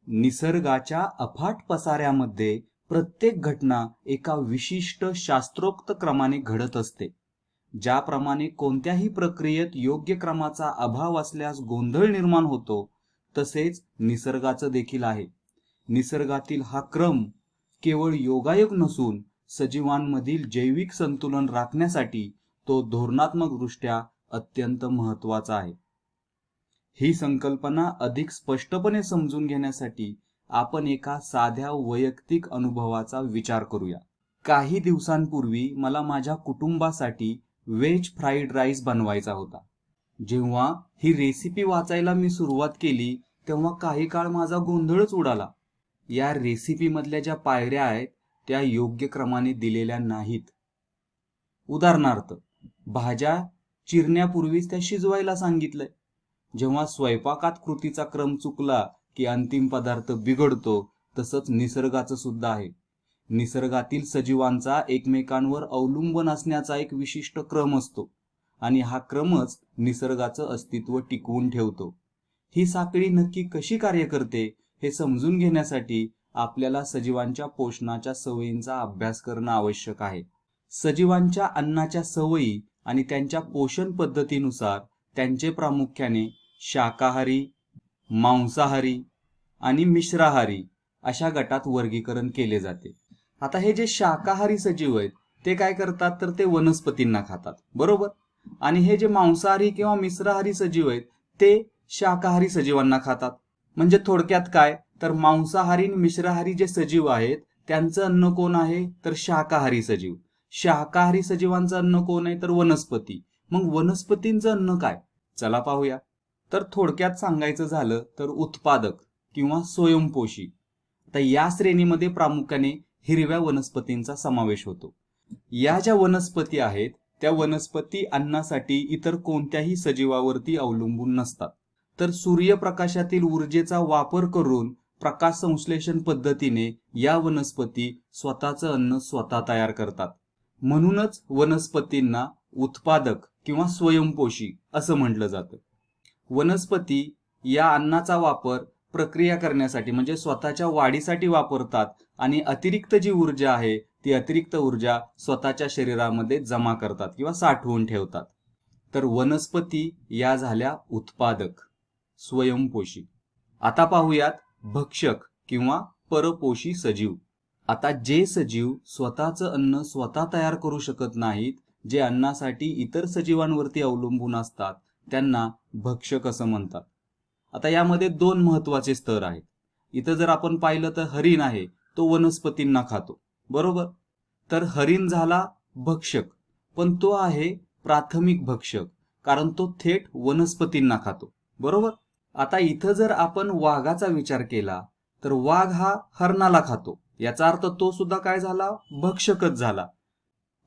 निसर्गाच्या अफाट पसाऱ्यामध्ये प्रत्येक घटना एका विशिष्ट शास्त्रोक्त क्रमाने घडत असते. ज्याप्रमाणे कोणत्याही प्रक्रियेत योग्य क्रमाचा अभाव असल्यास गोंधळ निर्माण होतो, तसेच निसर्गाचं देखील आहे. निसर्गातील हा क्रम केवळ योगायोग नसून सजीवांमधील जैविक संतुलन राखण्यासाठी तो धोरणात्मकदृष्ट्या अत्यंत महत्त्वाचा आहे. ही संकल्पना अधिक स्पष्टपणे समजून घेण्यासाठी आपण एका साध्या वैयक्तिक अनुभवाचा विचार करूया. काही दिवसांपूर्वी मला माझ्या कुटुंबासाठी व्हेज फ्राईड राईस बनवायचा होता. जेव्हा ही रेसिपी वाचायला मी सुरुवात केली तेव्हा काही काळ माझा गोंधळच उडाला. या रेसिपी मधल्या ज्या पायऱ्या आहेत त्या योग्य क्रमाने दिलेल्या नाहीत. उदाहरणार्थ, भाज्या चिरण्यापूर्वीच त्या शिजवायला सांगितलंय. जेव्हा स्वयंपाकात कृतीचा क्रम चुकला की अंतिम पदार्थ बिघडतो, तसंच निसर्गाचं सुद्धा आहे. निसर्गातील सजीवांचा एकमेकांवर अवलंबून असण्याचा एक विशिष्ट क्रम असतो आणि हा क्रमच निसर्गाचं अस्तित्व टिकवून ठेवतो. ही साखळी नक्की कशी कार्य करते हे समजून घेण्यासाठी आपल्याला सजीवांच्या पोषणाच्या सवयींचा अभ्यास करणं आवश्यक आहे. सजीवांच्या अन्नाच्या सवयी आणि त्यांच्या पोषण पद्धतीनुसार त्यांचे प्रामुख्याने शाकाहारी, मांसाहारी आणि मिश्राहारी अशा गटात वर्गीकरण केले जाते. आता हे जे शाकाहारी सजीव आहेत ते काय करतात, तर ते वनस्पतींना खातात, बरोबर. आणि हे जे मांसाहारी किंवा मिश्राहारी सजीव आहेत ते शाकाहारी सजीवांना खातात. म्हणजे थोडक्यात काय, तर मांसाहारी आणि मिश्राहारी जे सजीव आहेत त्यांचं अन्न कोण आहे, तर शाकाहारी सजीव. शाकाहारी सजीवांचं अन्न कोण आहे, तर वनस्पती. मग वनस्पतींचं अन्न काय, चला पाहूया. तर थोडक्यात सांगायचं झालं तर उत्पादक किंवा स्वयंपोषी. आता या श्रेणीमध्ये प्रामुख्याने हिरव्या वनस्पतींचा समावेश होतो. या ज्या वनस्पती आहेत त्या वनस्पती अन्नासाठी इतर कोणत्याही सजीवावरती अवलंबून नसतात, तर सूर्यप्रकाशातील ऊर्जेचा वापर करून प्रकाश संश्लेषण पद्धतीने या वनस्पती स्वतःचं अन्न स्वतः तयार करतात. म्हणूनच वनस्पतींना उत्पादक किंवा स्वयंपोषी असं म्हटलं जातं. वनस्पती या अन्नाचा वापर प्रक्रिया करण्यासाठी म्हणजे स्वतःच्या वाढीसाठी वापरतात आणि अतिरिक्त जी ऊर्जा आहे ती अतिरिक्त ऊर्जा स्वतःच्या शरीरामध्ये जमा करतात किंवा साठवून ठेवतात. तर वनस्पती या झाल्या उत्पादक, स्वयंपोषी. आता पाहूयात भक्षक किंवा परपोषी सजीव. आता जे सजीव स्वतःचं अन्न स्वतः तयार करू शकत नाहीत, जे अन्नासाठी इतर सजीवांवरती अवलंबून असतात, त्यांना भक्षक असं म्हणतात. आता यामध्ये दोन महत्वाचे स्तर आहेत. इथं जर आपण पाहिलं तर हरिण आहे, तो वनस्पतींना खातो, बरोबर. तर हरिण झाला भक्षक, पण तो आहे प्राथमिक भक्षक, कारण तो थेट वनस्पतींना खातो, बरोबर. आता इथं जर आपण वाघाचा विचार केला तर वाघ हा हरणाला खातो, याचा अर्थ तो सुद्धा काय झाला, भक्षकच झाला.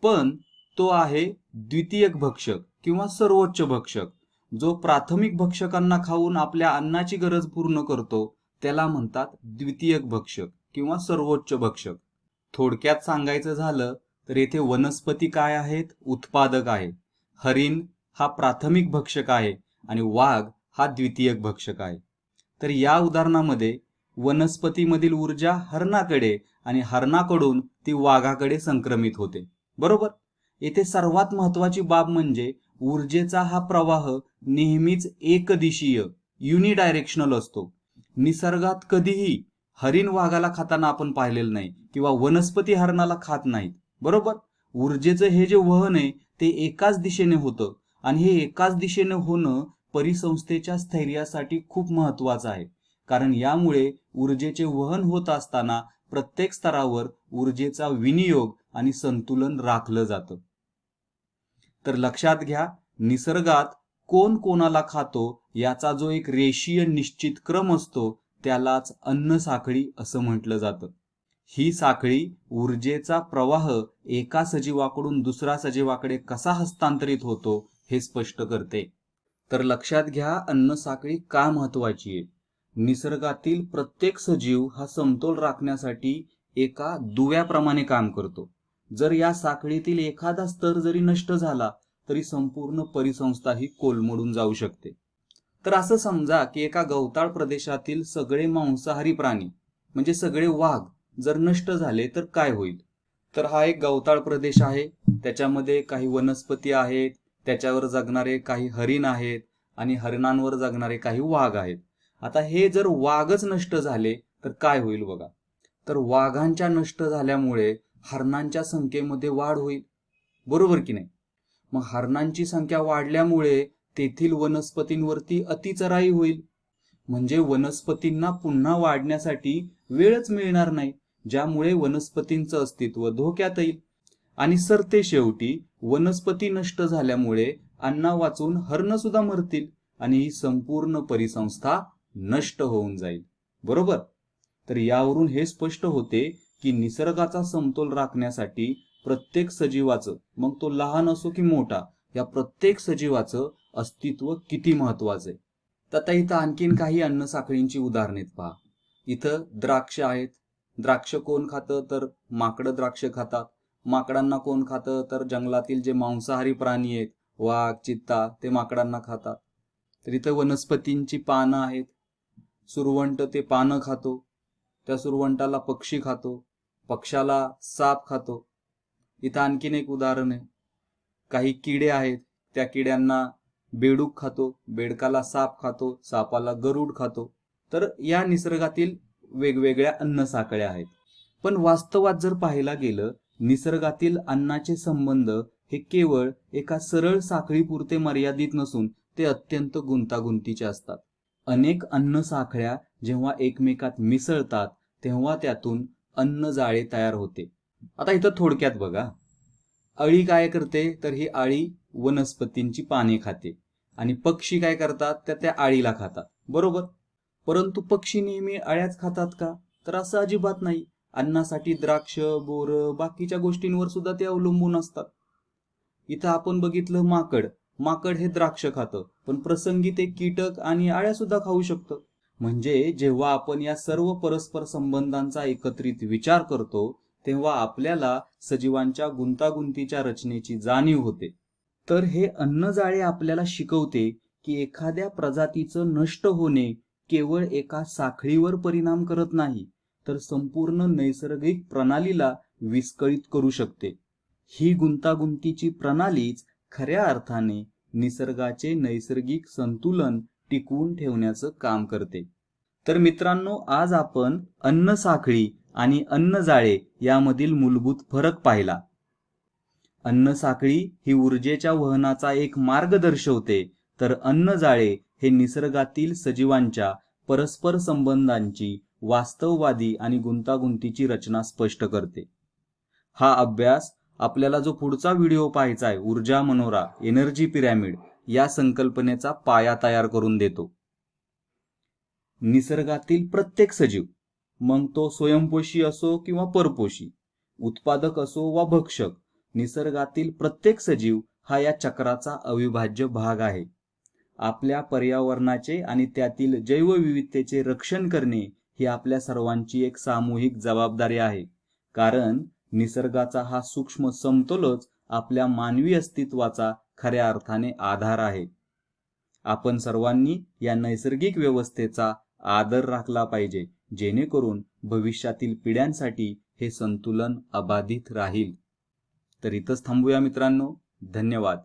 पण तो आहे द्वितीयक भक्षक किंवा सर्वोच्च भक्षक. जो प्राथमिक भक्षकांना खाऊन आपल्या अन्नाची गरज पूर्ण करतो त्याला म्हणतात द्वितीयक भक्षक किंवा सर्वोच्च भक्षक. थोडक्यात सांगायचं झालं तर येथे वनस्पती काय आहेत, उत्पादक आहे. हरिण हा प्राथमिक भक्षक आहे आणि वाघ हा द्वितीयक भक्षक आहे. तर या उदाहरणामध्ये वनस्पतीमधील ऊर्जा हरणाकडे आणि हरणाकडून ती वाघाकडे संक्रमित होते, बरोबर. येथे सर्वात महत्वाची बाब म्हणजे ऊर्जेचा हा प्रवाह नेहमीच एकदिशीय, युनिडायरेक्शनल असतो. निसर्गात कधीही हरिण वाघाला खाताना आपण पाहिलेलं नाही किंवा वनस्पती हरणाला खात नाहीत, बरोबर. ऊर्जेचं हे जे वहन आहे ते एकाच दिशेने होतं आणि हे एकाच दिशेने होणं परिसंस्थेच्या स्थैर्यासाठी खूप महत्वाचं आहे. कारण यामुळे ऊर्जेचे वहन होत असताना प्रत्येक स्तरावर ऊर्जेचा विनियोग आणि संतुलन राखलं जातं. तर लक्षात घ्या, निसर्गात कोण कोणाला खातो याचा जो एक रेषीय निश्चित क्रम असतो त्यालाच अन्न साखळी असं म्हटलं जातं. ही साखळी ऊर्जेचा प्रवाह एका सजीवाकडून दुसऱ्या सजीवाकडे कसा हस्तांतरित होतो हे स्पष्ट करते. तर लक्षात घ्या, अन्न साखळी का महत्वाची आहे. निसर्गातील प्रत्येक सजीव हा समतोल राखण्यासाठी एका दुव्याप्रमाणे काम करतो. जर या साखळीतील एखादा स्तर जरी नष्ट झाला तरी संपूर्ण परिसंस्था ही कोलमडून जाऊ शकते. तर असं समजा की एका गवताळ प्रदेशातील सगळे मांसाहारी प्राणी म्हणजे सगळे वाघ जर नष्ट झाले तर काय होईल? तर हा एक गवताळ प्रदेश आहे, त्याच्यामध्ये काही वनस्पती आहेत, त्याच्यावर जगणारे काही हरिण आहेत आणि हरिणांवर जगणारे काही वाघ आहेत. आता हे जर वाघच नष्ट झाले तर काय होईल बघा. तर वाघांच्या नष्ट झाल्यामुळे हरणांच्या संख्येमध्ये वाढ होईल, बरोबर की नाही? मग हरणांची संख्या वाढल्यामुळे तेथील वनस्पतींवरती अतिचराई होईल, म्हणजे वनस्पतींना पुन्हा वाढण्यासाठी वेळच मिळणार नाही, ज्यामुळे वनस्पतींचं अस्तित्व धोक्यात येईल. आणि सरते शेवटी वनस्पती नष्ट झाल्यामुळे अन्ना वाचून हरण सुद्धा मरतील आणि ही संपूर्ण परिसंस्था नष्ट होऊन जाईल, बरोबर? तर यावरून हे स्पष्ट होते की निसर्गाचा समतोल राखण्यासाठी प्रत्येक सजीवाचं, मग तो लहान असो की मोठा, या प्रत्येक सजीवाचं अस्तित्व किती महत्वाचं आहे. तर आता इथं आणखीन काही अन्न साखळींची उदाहरणे पहा. इथं द्राक्ष आहेत. द्राक्ष कोण खातं? तर माकडं द्राक्ष खातात. माकडांना कोण खातं? तर जंगलातील जे मांसाहारी प्राणी आहेत, वाघ, चित्ता, ते माकडांना खातात. तर इथं वनस्पतींची पानं आहेत. सुरवंट ते पानं खातो, त्या सुरवंटाला पक्षी खातो, पक्षाला साप खातो. इथं आणखीन एक उदाहरण आहे. काही किडे आहेत, त्या किड्यांना बेडूक खातो, बेडकाला साप खातो, सापाला गरुड खातो. तर या निसर्गातील वेगवेगळ्या अन्न साखळ्या आहेत. पण वास्तवात जर पाहायला गेलं, निसर्गातील अन्नाचे संबंध हे केवळ एका सरळ साखळीपुरते मर्यादित नसून ते अत्यंत गुंतागुंतीचे असतात. अनेक अन्न साखळ्या जेव्हा एकमेकात मिसळतात तेव्हा त्यातून अन्न जाळे तयार होते. आता इथं थोडक्यात बघा, अळी काय करते? तर ही अळी वनस्पतींची पाने खाते आणि पक्षी काय करतात? तर त्या अळीला खातात, बरोबर? परंतु पक्षी नेहमी अळ्याच खातात का? तर असं अजिबात नाही. अन्नासाठी द्राक्ष, बोर, बाकीच्या गोष्टींवर सुद्धा ते अवलंबून असतात. इथं आपण बघितलं माकड, माकड हे द्राक्ष खातं, पण प्रसंगी ते कीटक आणि अळ्या सुद्धा खाऊ शकतं. म्हणजे जेव्हा आपण या सर्व परस्पर संबंधांचा एकत्रित विचार करतो तेव्हा आपल्याला सजीवांच्या गुंतागुंतीच्या रचनेची जाणीव होते. तर हे अन्नजाळे आपल्याला शिकवते की एखाद्या प्रजातीचं नष्ट होणे केवळ एका साखळीवर परिणाम करत नाही, तर संपूर्ण नैसर्गिक प्रणालीला विस्कळीत करू शकते. ही गुंतागुंतीची प्रणालीच खऱ्या अर्थाने निसर्गाचे नैसर्गिक संतुलन टिकवून ठेवण्याचं काम करते. तर मित्रांनो, आज आपण अन्न साखळी आणि अन्नजाळे यामधील मूलभूत फरक पाहिला. अन्न साखळी ही ऊर्जेच्या वहनाचा एक मार्ग दर्शवते, तर अन्नजाळे हे निसर्गातील सजीवांच्या परस्पर संबंधांची वास्तववादी आणि गुंतागुंतीची रचना स्पष्ट करते. हा अभ्यास आपल्याला जो पुढचा व्हिडिओ पाहायचा आहे, ऊर्जा मनोरा, एनर्जी पिरॅमिड, या संकल्पनेचा पाया तयार करून देतो. निसर्गातील प्रत्येक सजीव, मग तो स्वयंपोषी असो किंवा परपोषी, उत्पादक असो वा भक्षक, निसर्गातील प्रत्येक सजीव हा या चक्राचा अविभाज्य भाग आहे. आपल्या पर्यावरणाचे आणि त्यातील जैवविविधतेचे रक्षण करणे ही आपल्या सर्वांची एक सामूहिक जबाबदारी आहे, कारण निसर्गाचा हा सूक्ष्म समतोलच आपल्या मानवी अस्तित्वाचा खऱ्या अर्थाने आधार आहे. आपण सर्वांनी या नैसर्गिक व्यवस्थेचा आदर राखला पाहिजे, जेणेकरून भविष्यातील पिढ्यांसाठी हे संतुलन अबाधित राहील. तर इथंच थांबूया मित्रांनो. धन्यवाद.